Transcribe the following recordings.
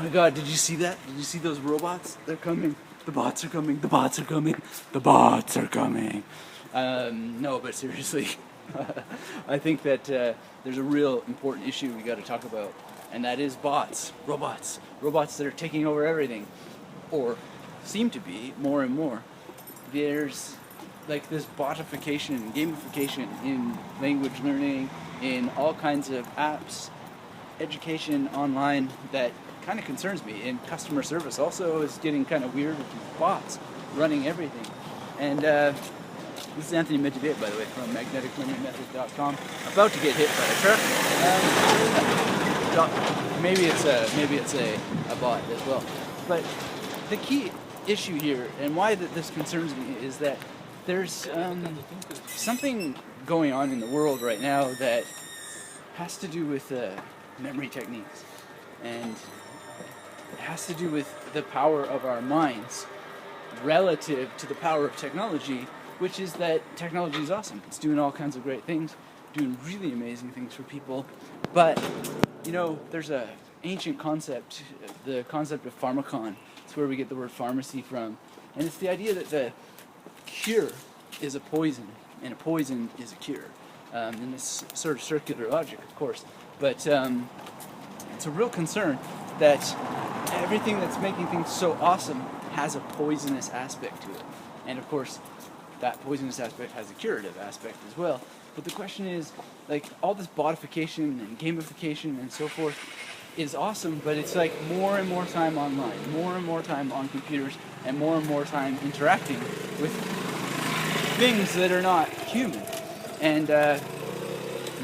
my God, did you see that? Did you see those robots? They're coming. The bots are coming. The bots are coming. The bots are coming. No, but seriously, I think that there's a real important issue we got to talk about, and that is bots, robots that are taking over everything, or seem to be more and more. There's like this botification, gamification in language learning, in all kinds of apps, education online that kind of concerns me. In customer service also is getting kind of weird with these bots running everything. And this is Anthony Metivier, by the way, from magneticlearningmethod.com. About to get hit by a truck. Maybe it's a bot as well. But the key issue here, and why this concerns me, is that there's something going on in the world right now that has to do with memory techniques, and it has to do with the power of our minds relative to the power of technology, which is that technology is awesome. It's doing all kinds of great things, doing really amazing things for people. But, you know, there's a ancient concept, the concept of Pharmacon. It's where we get the word pharmacy from. And it's the idea that the cure is a poison, and a poison is a cure. In this sort of circular logic, of course. But it's a real concern that everything that's making things so awesome has a poisonous aspect to it. And of course, that poisonous aspect has a curative aspect as well. But the question is, like, all this botification and gamification and so forth is awesome, but it's like more and more time online, more and more time on computers, and more time interacting with things that are not human. And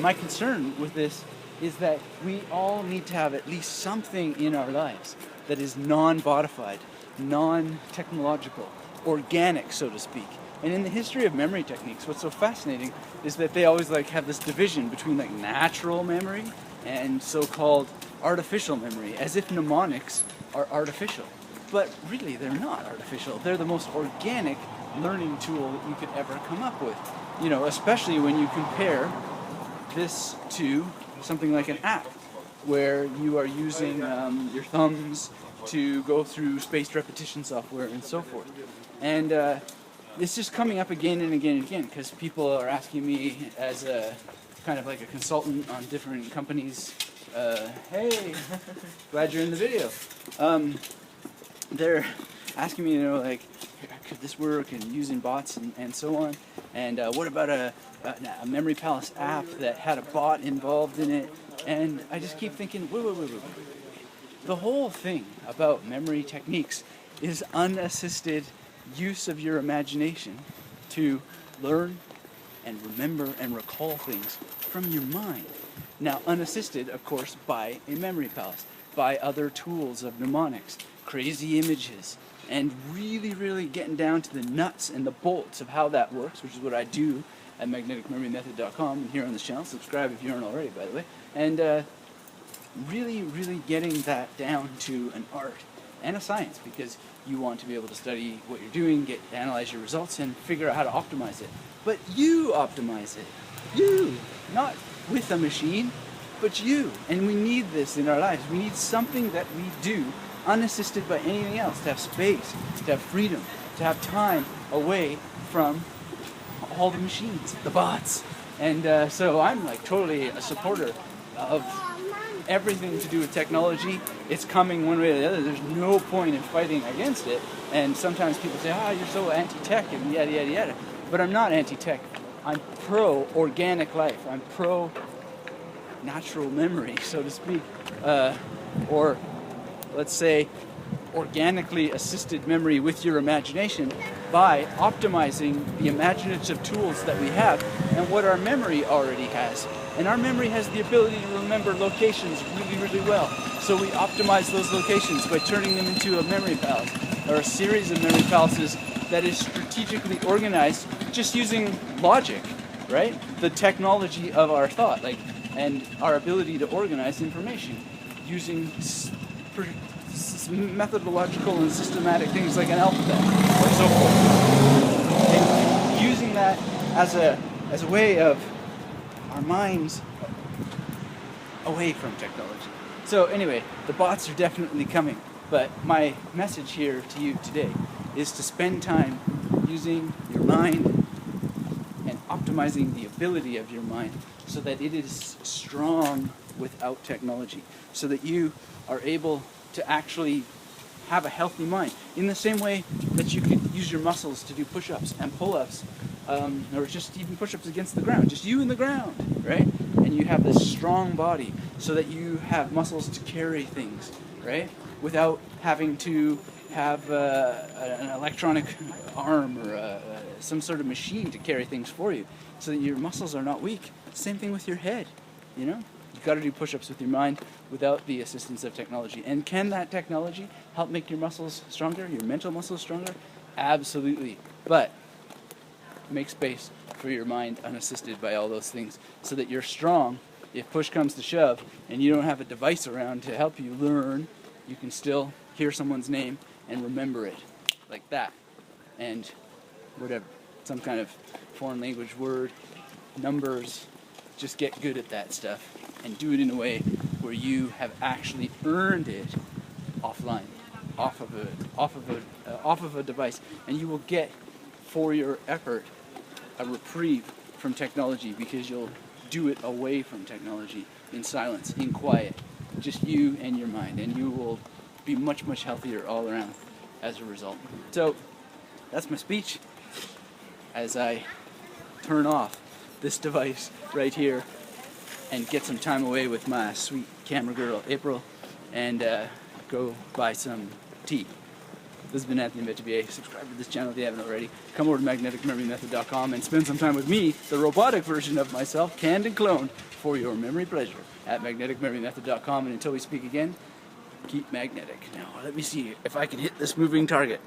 my concern with this is that we all need to have at least something in our lives that is non-bodified, non-technological, organic, so to speak. And in the history of memory techniques, what's so fascinating is that they always like have this division between like natural memory and so-called artificial memory, as if mnemonics are artificial. But really, they're not artificial. They're the most organic learning tool that you could ever come up with. You know, especially when you compare this to something like an app, where you are using your thumbs to go through spaced repetition software and so forth. And it's just coming up again and again and again, because people are asking me as a kind of like a consultant on different companies, hey, glad you're in the video. They're asking me, you know, like, could this work, and using bots and so on, and what about a Memory Palace app that had a bot involved in it? And I just keep thinking, wait. The whole thing about memory techniques is unassisted use of your imagination to learn and remember and recall things from your mind. Now, unassisted, of course, by a Memory Palace, by other tools of mnemonics, crazy images, and really getting down to the nuts and the bolts of how that works, which is what I do at magneticlearningmethod.com and here on this channel. Subscribe if you aren't already, by the way. And really getting that down to an art and a science, because you want to be able to study what you're doing, analyze your results, and figure out how to optimize it. But you optimize it. You, not with a machine, but you. And we need this in our lives. We need something that we do unassisted by anything else, to have space, to have freedom, to have time away from all the machines, the bots. And so I'm like totally a supporter of everything to do with technology. It's coming one way or the other. There's no point in fighting against it. And sometimes people say, you're so anti-tech and yada. But I'm not anti-tech. I'm pro-organic life. I'm pro-natural memory, so to speak. Or let's say organically assisted memory with your imagination by optimizing the imaginative tools that we have and what our memory already has. And our memory has the ability to remember locations really well. So we optimize those locations by turning them into a memory palace, or a series of memory palaces that is strategically organized just using logic, right? The technology of our thought, and our ability to organize information using methodological and systematic things like an alphabet or so forth. And using that as a way of our minds away from technology. So anyway, the bots are definitely coming, but my message here to you today is to spend time using your mind and optimizing the ability of your mind so that it is strong without technology, so that you are able to actually have a healthy mind. In the same way that you could use your muscles to do push-ups and pull-ups, or just even push-ups against the ground, just you in the ground, right? And you have this strong body so that you have muscles to carry things, right? Without having to have an electronic arm or some sort of machine to carry things for you, so that your muscles are not weak. Same thing with your head, you know? You've got to do push-ups with your mind without the assistance of technology. And can that technology help make your muscles stronger, your mental muscles stronger? Absolutely. But make space for your mind unassisted by all those things so that you're strong. If push comes to shove and you don't have a device around to help you learn, you can still hear someone's name and remember it like that. And whatever, some kind of foreign language word, numbers, just get good at that stuff and do it in a way where you have actually earned it offline, off of a device, and you will get for your effort a reprieve from technology because you'll do it away from technology in silence, in quiet, just you and your mind, and you will be much, much healthier all around as a result. So that's my speech as I turn off this device right here and get some time away with my sweet camera girl April and go buy some tea. This has been Anthony Metivier. Subscribe to this channel if you haven't already. Come over to magneticmemorymethod.com and spend some time with me, the robotic version of myself, canned and cloned, for your memory pleasure at magneticmemorymethod.com. And until we speak again, keep magnetic. Now, let me see if I can hit this moving target.